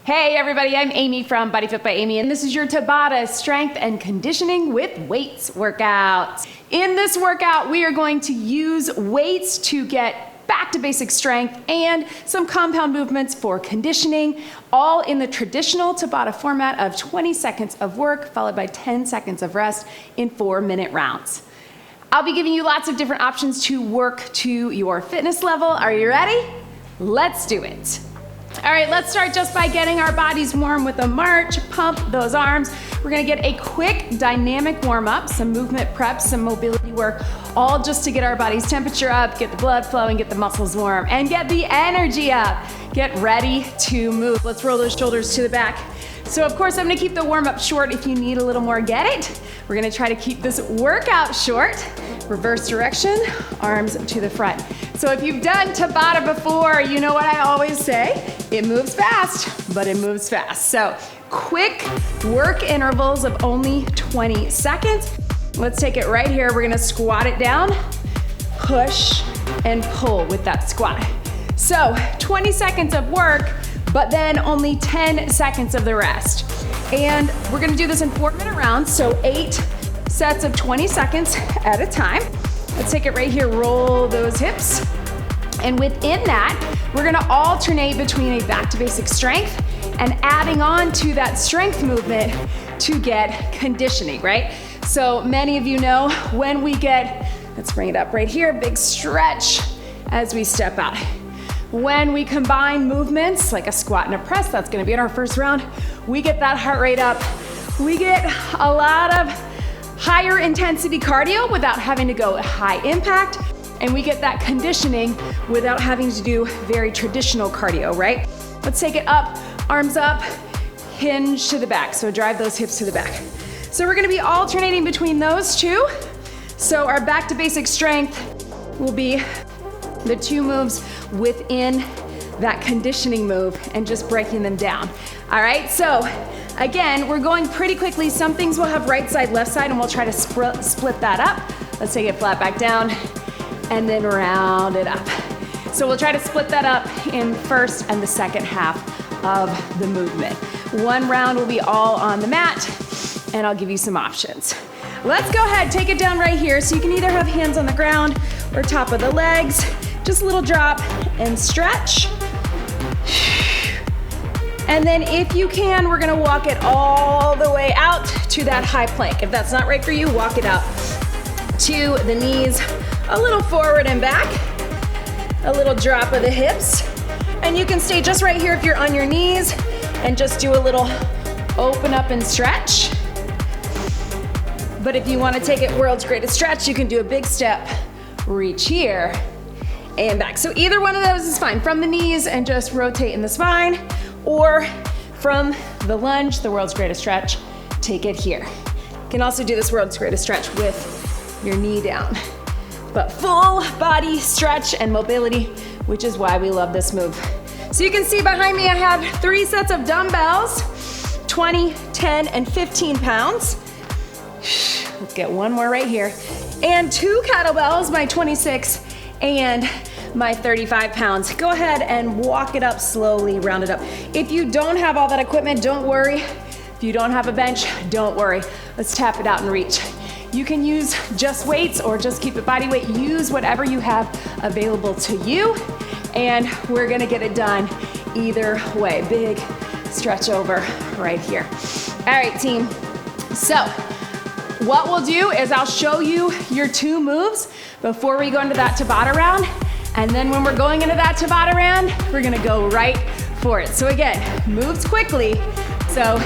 Hey everybody, I'm Amy from BodyFit by Amy, and this is your Tabata strength and conditioning with weights workout. In this workout, we are going to use weights to get back to basic strength and some compound movements for conditioning, all in the traditional Tabata format of 20 seconds of work followed by 10 seconds of rest in 4-minute rounds. I'll be giving you lots of different options to work to your fitness level. Are you ready? Let's do it. All right, let's start just by getting our bodies warm with a march. Pump those arms. We're gonna get a quick dynamic warm up, some movement prep, some mobility work, all just to get our body's temperature up, get the blood flowing, get the muscles warm, and get the energy up. Get ready to move. Let's roll those shoulders to the back. So of course, I'm gonna keep the warm up short. If you need a little more, get it. We're gonna try to keep this workout short. Reverse direction, arms to the front. So if you've done Tabata before, you know what I always say, it moves fast, but it moves fast. So quick work intervals of only 20 seconds. Let's take it right here. We're gonna squat it down, push, and pull with that squat. So 20 seconds of work, but then only 10 seconds of the rest. And we're gonna do this in 4-minute rounds, so 8 sets of 20 seconds at a time. Let's take it right here, roll those hips. And within that, we're gonna alternate between a back to basic strength and adding on to that strength movement to get conditioning, right? So many of you know when we get, let's bring it up right here, big stretch as we step out. When we combine movements like a squat and a press, that's gonna be in our first round, we get that heart rate up. We get a lot of higher intensity cardio without having to go high impact, and we get that conditioning without having to do very traditional cardio, right? Let's take it up, arms up, hinge to the back. So drive those hips to the back. So we're gonna be alternating between those two. So our back to basic strength will be the two moves within that conditioning move and just breaking them down. All right, so again, we're going pretty quickly. Some things will have right side, left side, and we'll try to split that up. Let's take it flat back down and then round it up. So we'll try to split that up in first and the second half of the movement. One round will be all on the mat, and I'll give you some options. Let's go ahead, take it down right here. So you can either have hands on the ground or top of the legs. Just a little drop and stretch. And then if you can, we're gonna walk it all the way out to that high plank. If that's not right for you, walk it out to the knees, a little forward and back, a little drop of the hips. And you can stay just right here if you're on your knees and just do a little open up and stretch. But if you wanna take it world's greatest stretch, you can do a big step, reach here, and back. So either one of those is fine. From the knees and just rotate in the spine, or from the lunge, the world's greatest stretch, take it here. You can also do this world's greatest stretch with your knee down. But full body stretch and mobility, which is why we love this move. So you can see behind me, I have 3 sets of dumbbells, 20, 10, and 15 pounds. Let's get one more right here. And 2 kettlebells, my 26 and my 35 pounds. Go ahead and walk it up slowly, round it up. If you don't have all that equipment, don't worry. If you don't have a bench, don't worry. Let's tap it out and reach. You can use just weights or just keep it body weight. Use whatever you have available to you, and we're gonna get it done either way. Big stretch over right here. All right, team. So what we'll do is I'll show you your 2 moves before we go into that Tabata round. And then when we're going into that Tabata round, we're gonna go right for it. So again, moves quickly. So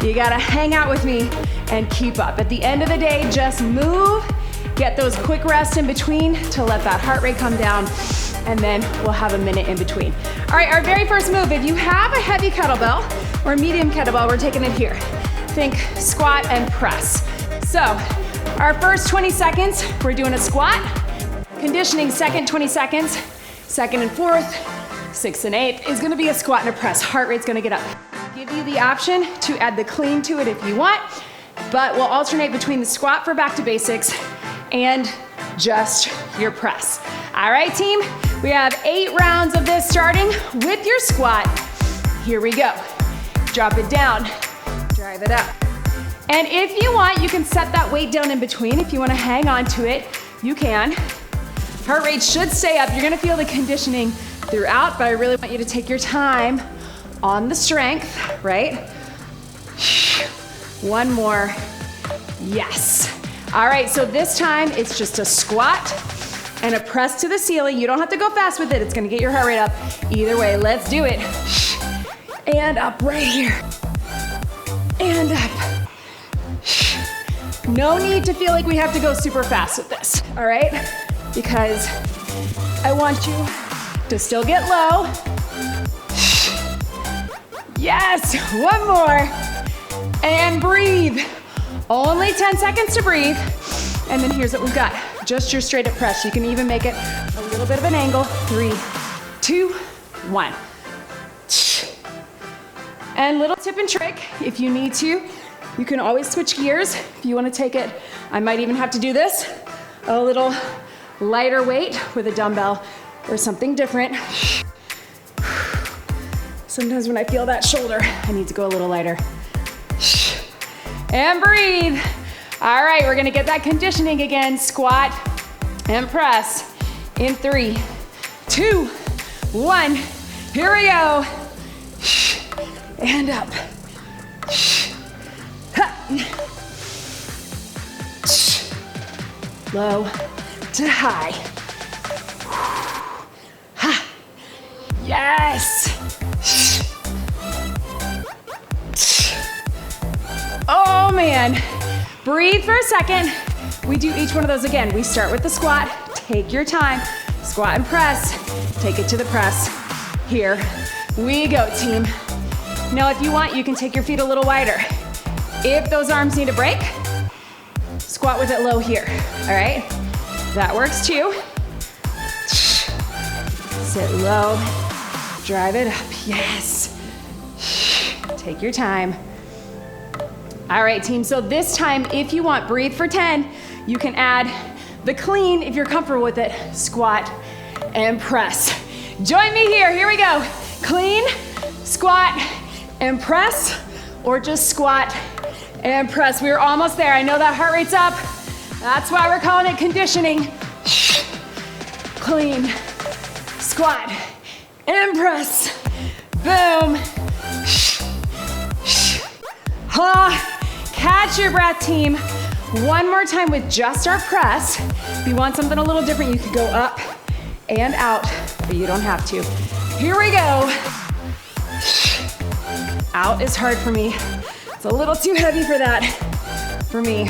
you gotta hang out with me and keep up. At the end of the day, just move, get those quick rests in between to let that heart rate come down, and then we'll have a minute in between. All right, our very first move, if you have a heavy kettlebell or medium kettlebell, we're taking it here. Think squat and press. So our first 20 seconds, we're doing a squat. Conditioning second 20 seconds, second and fourth, 6th and 8th is gonna be a squat and a press. Heart rate's gonna get up. Give you the option to add the clean to it if you want, but we'll alternate between the squat for back to basics and just your press. All right, team, we have 8 rounds of this starting with your squat. Here we go. drop it down, drive it up. And if you want, you can set that weight down in between. If you want to hang on to it, you can. Heart rate should stay up. You're gonna feel the conditioning throughout, but I really want you to take your time on the strength, right? One more, yes. All right, so this time it's just a squat and a press to the ceiling. You don't have to go fast with it. It's gonna get your heart rate up. Either way, let's do it. And up right here. And up. No need to feel like we have to go super fast with this, all right? Because I want you to still get low. Yes, one more. And breathe. Only 10 seconds to breathe. And then here's what we've got. Just your straight up press. You can even make it a little bit of an angle. 3, 2, 1. And little tip and trick, if you need to, you can always switch gears. If you want to take it, I might even have to do this, a little lighter weight with a dumbbell or something different. Sometimes when I feel that shoulder, I need to go a little lighter. And breathe. All right, we're gonna get that conditioning again. Squat and press in 3, 2, 1. Here we go. And up. Low to high. Yes. Oh man. Breathe for a second. We do each one of those again. We start with the squat. Take your time. Squat and press. Take it to the press. Here we go, team. Now, if you want, you can take your feet a little wider. If those arms need a break, squat with it low here, all right? That works too. Sit low, drive it up, yes. Take your time. All right, team, so this time, if you want, breathe for 10. You can add the clean, if you're comfortable with it, squat and press. Join me here we go. Clean, squat, and press, or just squat and press. We're almost there. I know that heart rate's up. That's why we're calling it conditioning. Clean, squat, and press. Boom. Catch your breath, team. One more time with just our press. If you want something a little different, you could go up and out, but you don't have to. Here we go. Out is hard for me. It's a little too heavy for that, for me.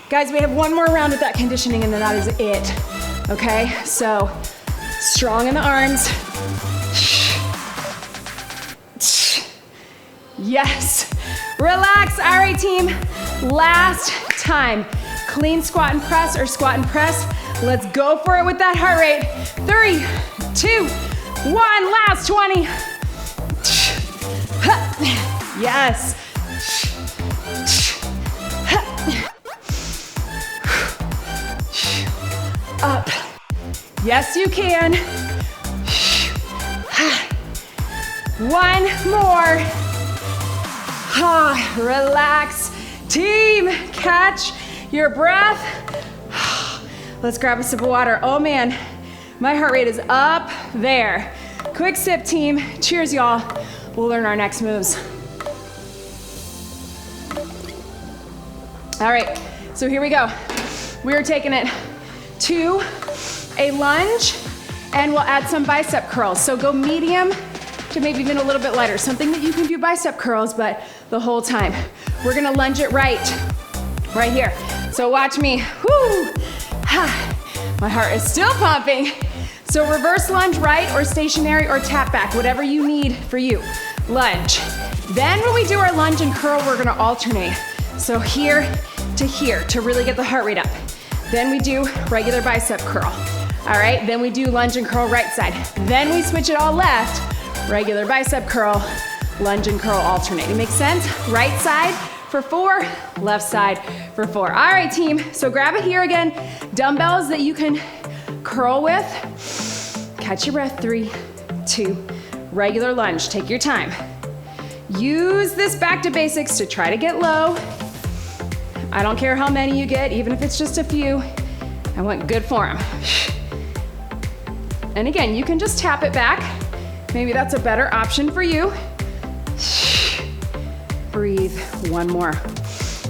Guys, we have one more round with that conditioning and then that is it, okay? So, strong in the arms. Yes, relax. All right, team, last time. Clean squat and press or squat and press. Let's go for it with that heart rate. 3, 2, 1, last 20. Yes. Up. Yes, you can. One more. Relax. Team, catch your breath. Let's grab a sip of water. Oh man, my heart rate is up there. Quick sip, team. Cheers, y'all. We'll learn our next moves. All right, so here we go. We're taking it to a lunge and we'll add some bicep curls. So go medium to maybe even a little bit lighter. Something that you can do bicep curls, but the whole time. We're gonna lunge it right here. So watch me, whoo. My heart is still pumping. So reverse lunge right or stationary or tap back, whatever you need for you. Lunge. Then when we do our lunge and curl, we're gonna alternate. So here to really get the heart rate up. Then we do regular bicep curl. All right, then we do lunge and curl right side. Then we switch it all left, regular bicep curl, lunge and curl alternating. Make sense? Right side for 4, left side for 4. All right, team, so grab it here again. Dumbbells that you can curl with. Catch your breath, 3, 2, regular lunge, take your time. Use this back to basics to try to get low. I don't care how many you get, even if it's just a few. I want good form. And again, you can just tap it back. Maybe that's a better option for you. Breathe, one more.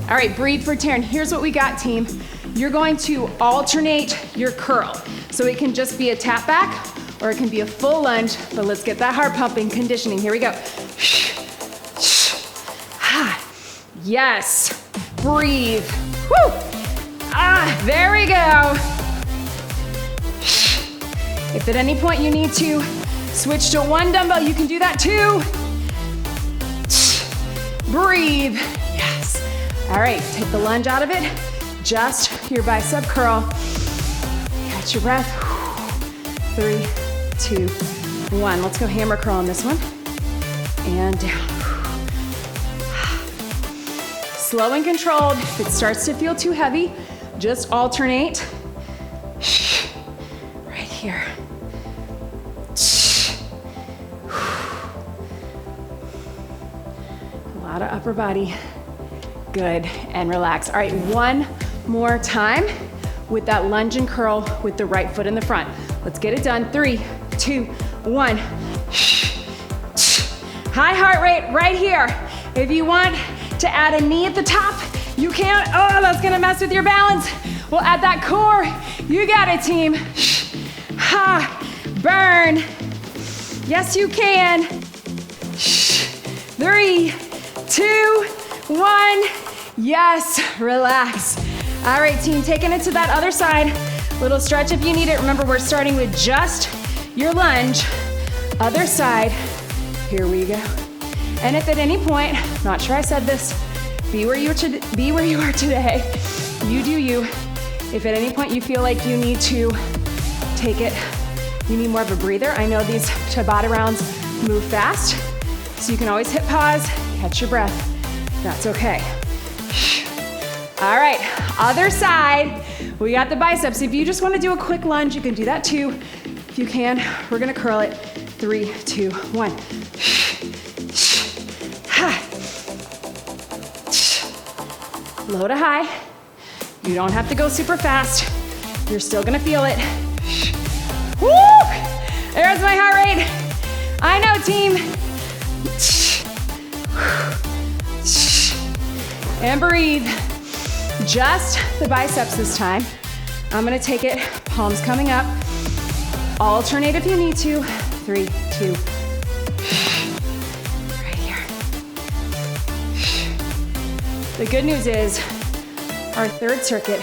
All right, breathe for 10. Here's what we got, team. You're going to alternate your curl. So it can just be a tap back or it can be a full lunge, but let's get that heart pumping, conditioning. Here we go. Yes, breathe. Woo! There we go. If at any point you need to switch to one dumbbell, you can do that too. Breathe, yes. All right, take the lunge out of it. Just your bicep curl. Catch your breath. 3, 2, 1. Let's go hammer curl on this one. And down. Slow and controlled. If it starts to feel too heavy, just alternate. Right here. A lot of upper body. Good, and relax. All right, one more time with that lunge and curl with the right foot in the front. Let's get it done. 3, 2, 1. High heart rate right here. If you want to add a knee at the top, you can. Oh, that's gonna mess with your balance. We'll add that core. You got it, team. Burn. Yes, you can. 3, 2, 1. Yes, relax. All right, team, taking it to that other side. Little stretch if you need it. Remember, we're starting with just your lunge. Other side. Here we go. And if at any point, not sure I said this, be where you are today. You do you. If at any point you feel like you need to take it, you need more of a breather. I know these Tabata rounds move fast, so you can always hit pause, catch your breath. That's okay. All right, other side. We got the biceps. If you just want to do a quick lunge, you can do that too. If you can, we're gonna curl it. 3, 2, 1. Low to high. You don't have to go super fast. You're still gonna feel it. Woo! There's my heart rate. I know, team. And breathe. Just the biceps this time. I'm gonna take it, palms coming up. Alternate if you need to. 3, 2. Right here. The good news is our third circuit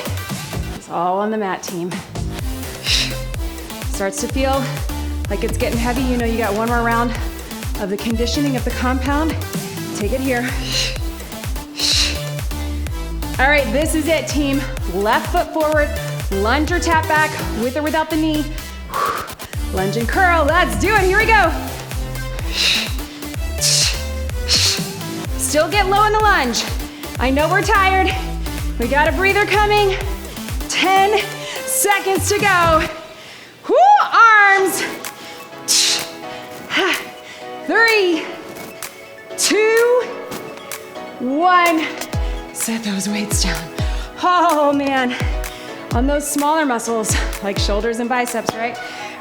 is all on the mat, team. Starts to feel like it's getting heavy. You know you got one more round of the conditioning of the compound. Take it here. All right, this is it, team. Left foot forward, lunge or tap back, with or without the knee. Lunge and curl, let's do it, here we go. Still get low in the lunge. I know we're tired. We got a breather coming. 10 seconds to go. Whoo, arms. 3, 2, 1. Set those weights down. Oh man, on those smaller muscles, like shoulders and biceps, right?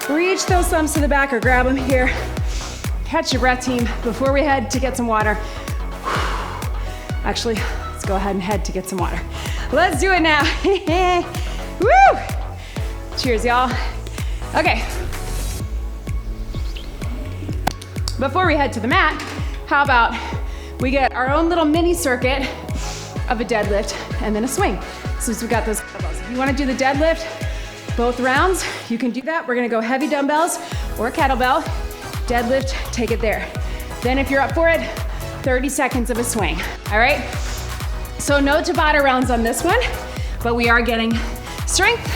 Reach those thumbs to the back or grab them here. Catch your breath, team, before we head to get some water. Actually, let's go ahead and head to get some water. Let's do it now. Woo! Cheers, y'all. Okay. Before we head to the mat, how about we get our own little mini circuit of a deadlift and then a swing. Since we got those kettlebells. If you want to do the deadlift, both rounds, you can do that. We're gonna go heavy dumbbells or a kettlebell. Deadlift, take it there. Then if you're up for it, 30 seconds of a swing, all right? So no Tabata rounds on this one, but we are getting strength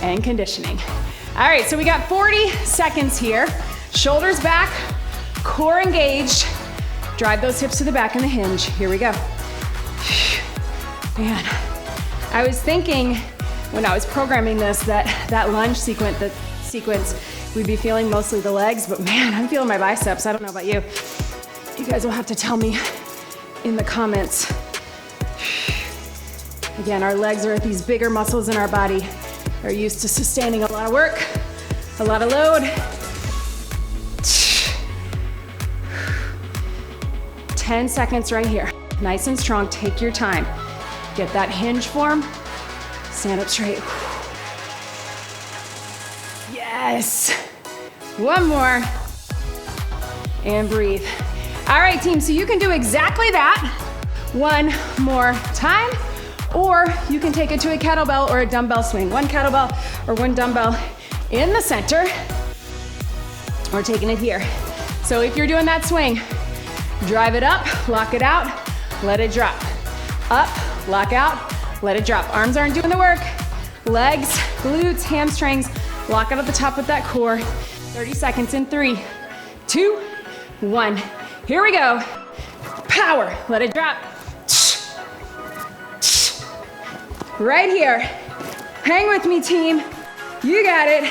and conditioning. All right, so we got 40 seconds here. Shoulders back, core engaged. Drive those hips to the back in the hinge. Here we go. Man, I was thinking when I was programming this that lunge sequence, we'd be feeling mostly the legs, but man, I'm feeling my biceps. I don't know about you. You guys will have to tell me in the comments. Again, our legs are these bigger muscles in our body. They're used to sustaining a lot of work, a lot of load. 10 seconds right here. Nice and strong, take your time. Get that hinge form, stand up straight. Yes. One more, and breathe. All right, team, so you can do exactly that one more time, or you can take it to a kettlebell or a dumbbell swing. One kettlebell or one dumbbell in the center, or taking it here. So if you're doing that swing, drive it up, lock it out, let it drop. Up, lock out, let it drop. Arms aren't doing the work. Legs, glutes, hamstrings, lock out at the top with that core. 30 seconds in 3, 2, 1. Here we go. Power, let it drop. Right here. Hang with me, team. You got it.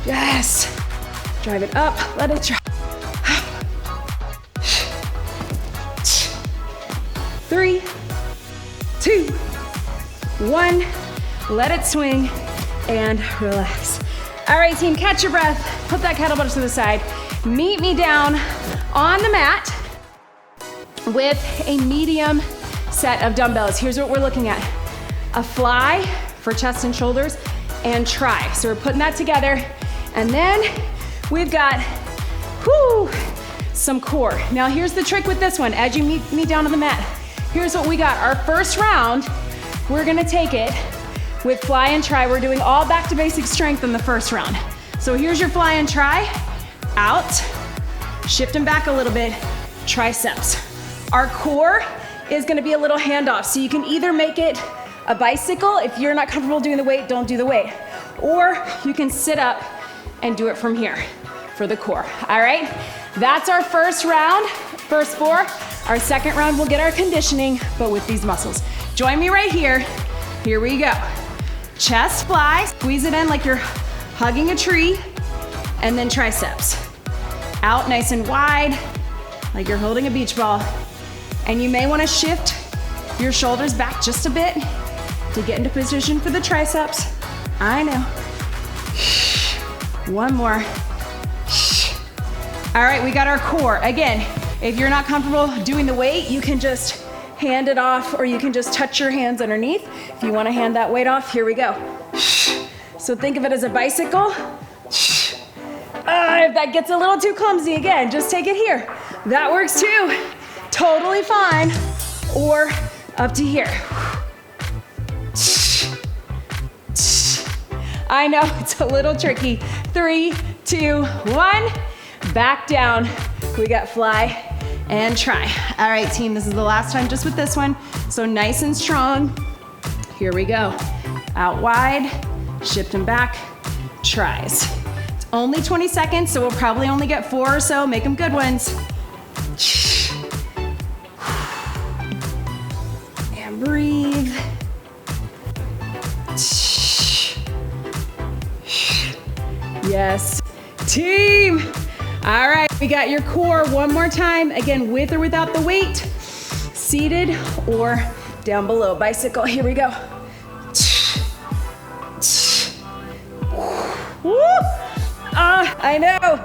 Yes. Drive it up, let it drop. 3, 2, 1. Let it swing and relax. All right, team, catch your breath. Put that kettlebell to the side. Meet me down on the mat with a medium set of dumbbells. Here's what we're looking at. A fly for chest and shoulders and try. So we're putting that together. And then we've got, some core. Now here's the trick with this one. As you meet me down on the mat, here's what we got. Our first round, we're gonna take it with fly and try. We're doing all back to basic strength in the first round. So here's your fly and try. Out, shifting back a little bit, triceps. Our core is gonna be a little handoff. So you can either make it a bicycle. If you're not comfortable doing the weight, don't do the weight. Or you can sit up and do it from here for the core. All right, that's our first round, first 4. Our second round, we'll get our conditioning, but with these muscles. Join me right here. Here we go. Chest fly, squeeze it in like you're hugging a tree, and then triceps. Out nice and wide, like you're holding a beach ball. And you may wanna shift your shoulders back just a bit to get into position for the triceps. I know. One more. All right, we got our core. Again, if you're not comfortable doing the weight, you can just hand it off, or you can just touch your hands underneath. If you wanna hand that weight off, here we go. So think of it as a bicycle. If that gets a little too clumsy, again, just take it here. That works too. Totally fine. Or up to here. I know, it's a little tricky. 3, 2, 1. Back down. We got fly and try. All right, team, this is the last time just with this one. So nice and strong. Here we go. Out wide, shifting back, tries. It's only 20 seconds, so we'll probably only get 4 or so. Make them good ones. And breathe. Yes. Team. All right, we got your core one more time. Again, with or without the weight. Seated or down below. Bicycle, here we go. Woo! I know.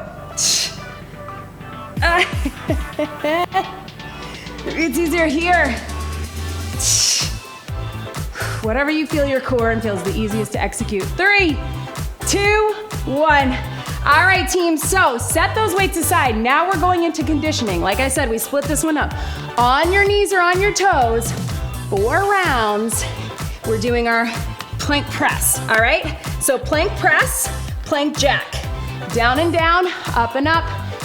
It's easier here. Whatever you feel your core and feels the easiest to execute. 3, 2, 1. All right, team, so set those weights aside. Now we're going into conditioning. Like I said, we split this one up. On your knees or on your toes, 4 rounds. We're doing our plank press, all right? So plank press, plank jack. Down and down, up and up,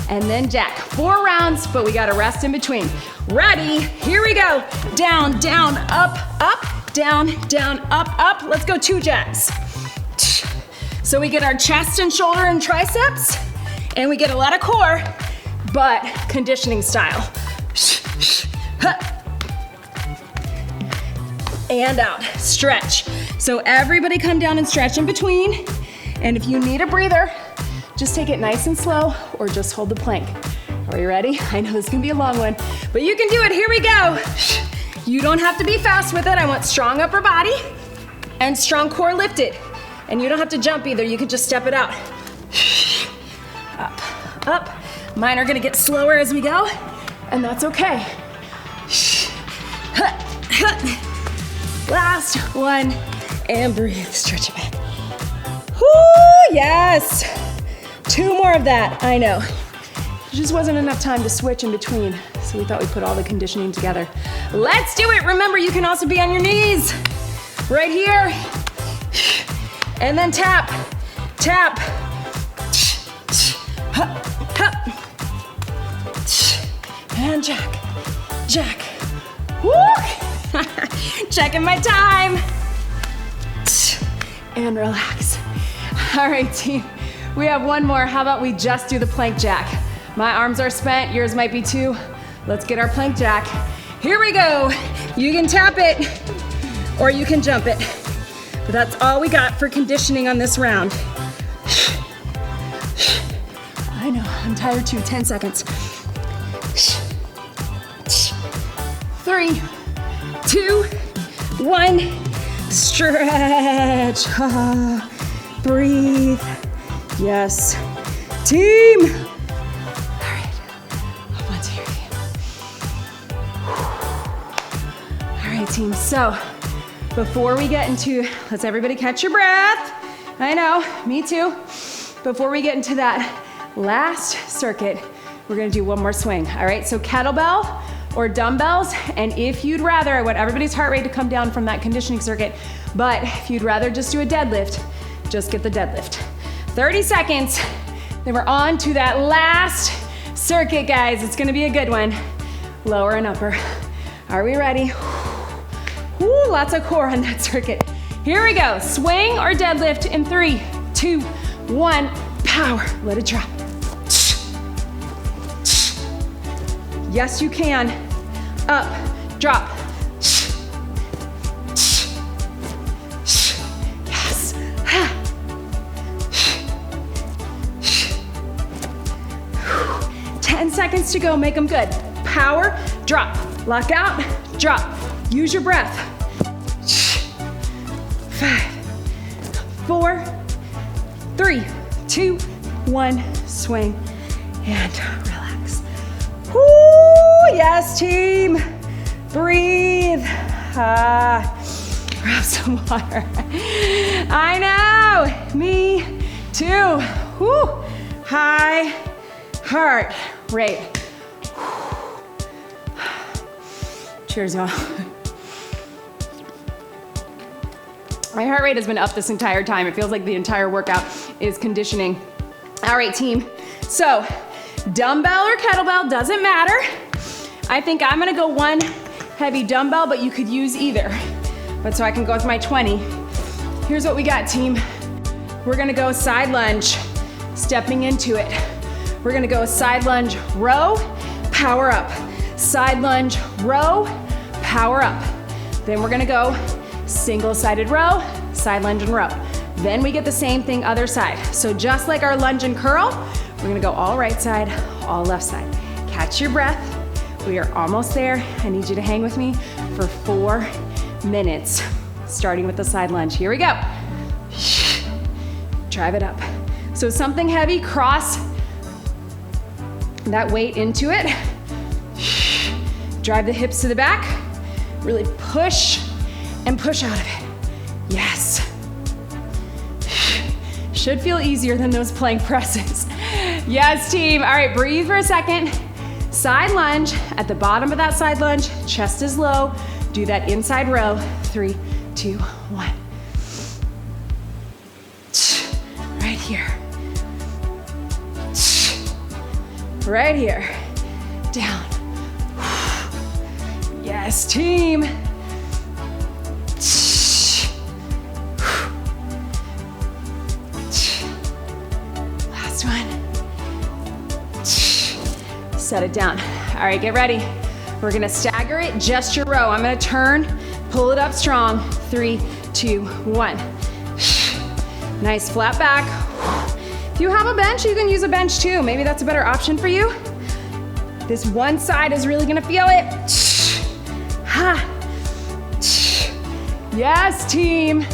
and then jack. 4 rounds, but we gotta rest in between. Ready, here we go. Down, down, up, up, down, down, up, up. Let's go 2 jacks. So we get our chest and shoulder and triceps, and we get a lot of core, but conditioning style. And out, stretch. So everybody come down and stretch in between. And if you need a breather, just take it nice and slow or just hold the plank. Are you ready? I know this is gonna be a long one, but you can do it. Here we go. You don't have to be fast with it. I want strong upper body and strong core lifted. And you don't have to jump either. You can just step it out. Up, up. Mine are gonna get slower as we go, and that's okay. Last one, and breathe, stretch it back. Whoo, yes. 2 more of that, I know. There just wasn't enough time to switch in between, so we thought we'd put all the conditioning together. Let's do it. Remember, you can also be on your knees. Right here. And then tap, tap. And jack, jack. Woo! Checking my time. And relax. All right, team. We have one more. How about we just do the plank jack? My arms are spent, yours might be too. Let's get our plank jack. Here we go. You can tap it or you can jump it. But that's all we got for conditioning on this round. I know, I'm tired too. 10 seconds. 3, 2, 1. Stretch. Breathe. Yes. Team. All right. Up onto your feet. All right, team. So before we get into, let's everybody catch your breath. I know, me too. Before we get into that last circuit, we're gonna do one more swing. All right, so kettlebell or dumbbells, and if you'd rather, I want everybody's heart rate to come down from that conditioning circuit, but if you'd rather just do a deadlift, just get the deadlift. 30 seconds, then we're on to that last circuit, guys. It's gonna be a good one. Lower and upper. Are we ready? Woo, lots of core on that circuit. Here we go, swing or deadlift in 3, 2, 1, power. Let it drop. Yes, you can. Up, drop. Yes. 10 seconds to go, make them good. Power, drop. Lock out, drop. Use your breath. 5, 4, 3, 2, 1, swing and relax. Woo, yes, team. Breathe. Grab some water. I know, me too. Woo, high heart rate. Cheers, y'all. My heart rate has been up this entire time. It feels like the entire workout is conditioning. All right, team. So, dumbbell or kettlebell, doesn't matter. I think I'm gonna go one heavy dumbbell, but you could use either. But so I can go with my 20. Here's what we got, team. We're gonna go side lunge, stepping into it. We're gonna go side lunge, row, power up. Side lunge, row, power up. Then we're gonna go single-sided row, side lunge and row. Then we get the same thing other side. So just like our lunge and curl, we're gonna go all right side, all left side. Catch your breath. We are almost there. I need you to hang with me for 4 minutes, starting with the side lunge. Here we go. Drive it up. So something heavy, cross that weight into it. Drive the hips to the back. Really push and push out of it. Yes. Should feel easier than those plank presses. Yes, team. All right, breathe for a second. Side lunge. At the bottom of that side lunge, chest is low. Do that inside row. 3, 2, 1. Right here. Right here. Down. Yes, team. Last one. Set it down. All right, get ready. We're gonna stagger it, just your row. I'm gonna turn, pull it up strong. 3, 2, 1. Nice flat back. If you have a bench, you can use a bench too. Maybe that's a better option for you. This one side is really gonna feel it. Ha. Yes, team.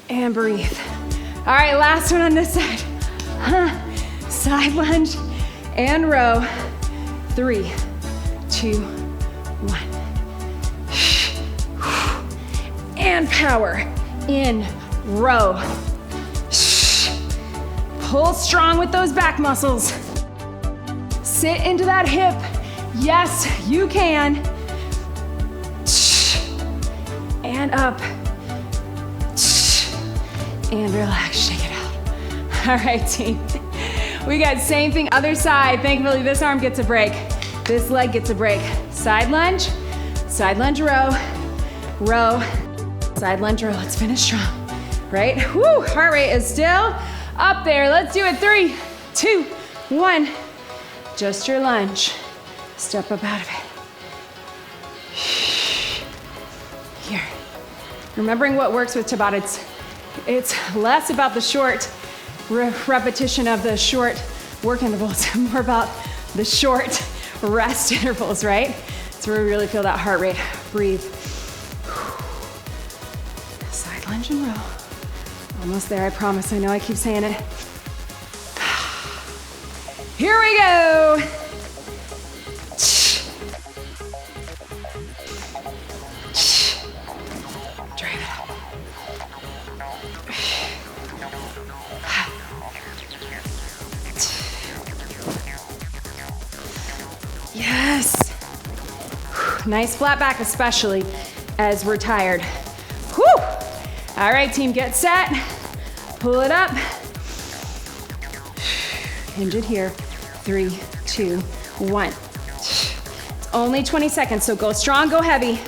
And breathe. All right, last one on this side. Side lunge and row. 3, 2, 1. And power in row. Pull strong with those back muscles. Sit into that hip. Yes, you can. And up. And relax, shake it out. All right, team. We got same thing, other side. Thankfully, this arm gets a break. This leg gets a break. Side lunge row, row, side lunge row. Let's finish strong, right? Woo, heart rate is still up there. Let's do it. 3, 2, 1. Just your lunge. Step up out of it. Here. Remembering what works with Tabata, it's less about the short repetition of the short work intervals, more about the short rest intervals, right? That's where we really feel that heart rate. Breathe. Side lunge and row. Almost there, I promise. I know I keep saying it. Here we go. Drive it up. Yes. Nice flat back, especially as we're tired. Whew. All right, team, get set. Pull it up. Hinge it here. 3, 2, 1. It's only 20 seconds, so go strong, go heavy.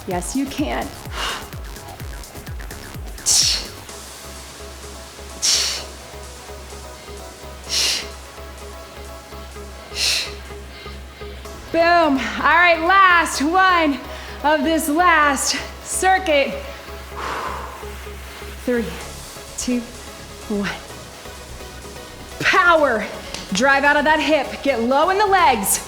Yes, you can. Boom. All right, last one of this last circuit. 3, 2, 1. Power. Drive out of that hip. Get low in the legs.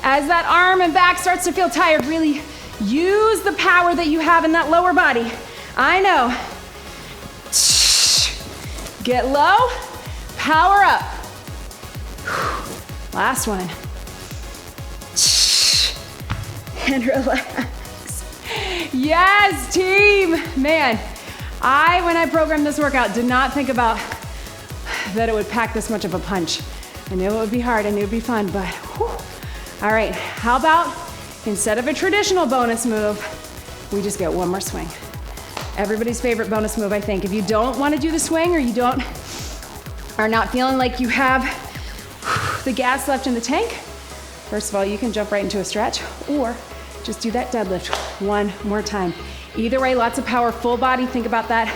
As that arm and back starts to feel tired, really use the power that you have in that lower body. I know. Get low. Power up. Last one. And relax. Yes, team. Man, when I programmed this workout, did not think about that it would pack this much of a punch. I knew it would be hard, I knew it would be fun, but whew. All right, how about instead of a traditional bonus move, we just get one more swing. Everybody's favorite bonus move, I think. If you don't want to do the swing or you are not feeling like you have the gas left in the tank, first of all, you can jump right into a stretch or just do that deadlift one more time. Either way, lots of power, full body. Think about that.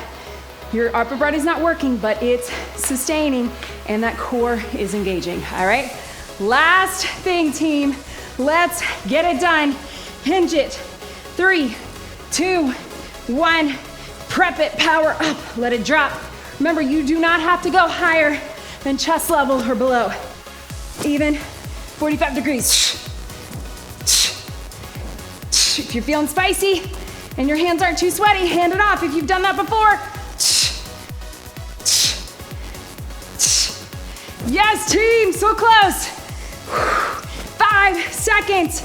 Your upper body's not working, but it's sustaining and that core is engaging, all right? Last thing, team. Let's get it done. Hinge it. 3, 2, 1. Prep it, power up, let it drop. Remember, you do not have to go higher than chest level or below. Even 45 degrees. If you're feeling spicy and your hands aren't too sweaty, hand it off if you've done that before. Yes, team, so close. 5 seconds.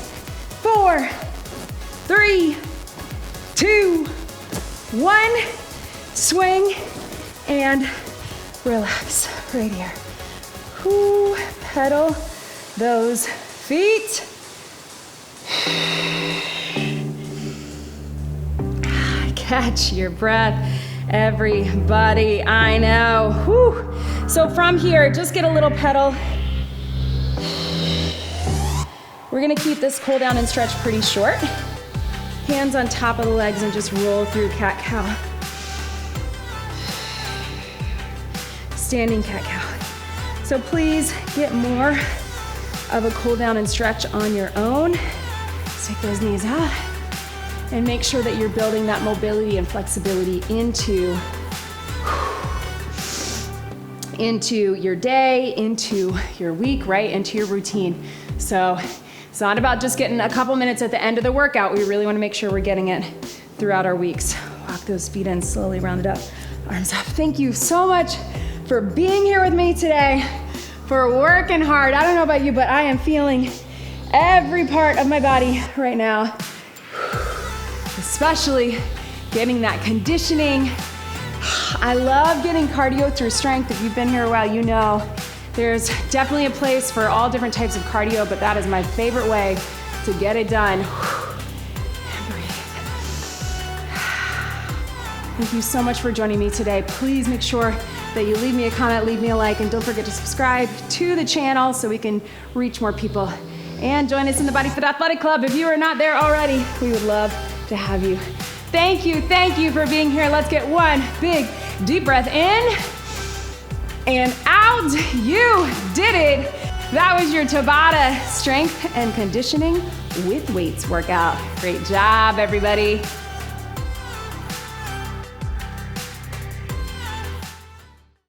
4, 3, 2, 1. Swing and relax right here. Ooh, pedal those feet. Catch your breath, everybody. I know. Whew. So from here, just get a little pedal. We're gonna keep this cool down and stretch pretty short. Hands on top of the legs and just roll through cat-cow. Standing cat-cow. So please get more of a cool down and stretch on your own. Take those knees out and make sure that you're building that mobility and flexibility into your day, into your week, right? Into your routine. So it's not about just getting a couple minutes at the end of the workout. We really want to make sure we're getting it throughout our weeks. Walk those feet in, slowly round it up, arms up. Thank you so much for being here with me today, for working hard. I don't know about you, but I am feeling every part of my body right now, especially getting that conditioning. I love getting cardio through strength. If you've been here a while, you know there's definitely a place for all different types of cardio, but that is my favorite way to get it done. And breathe. Thank you so much for joining me today. Please make sure that you leave me a comment, leave me a like, and don't forget to subscribe to the channel so we can reach more people. And join us in the BodyFit Athletic Club. If you are not there already, we would love to have you. Thank you for being here. Let's get one big deep breath in and out. You did it. That was your Tabata strength and conditioning with weights workout. Great job, everybody.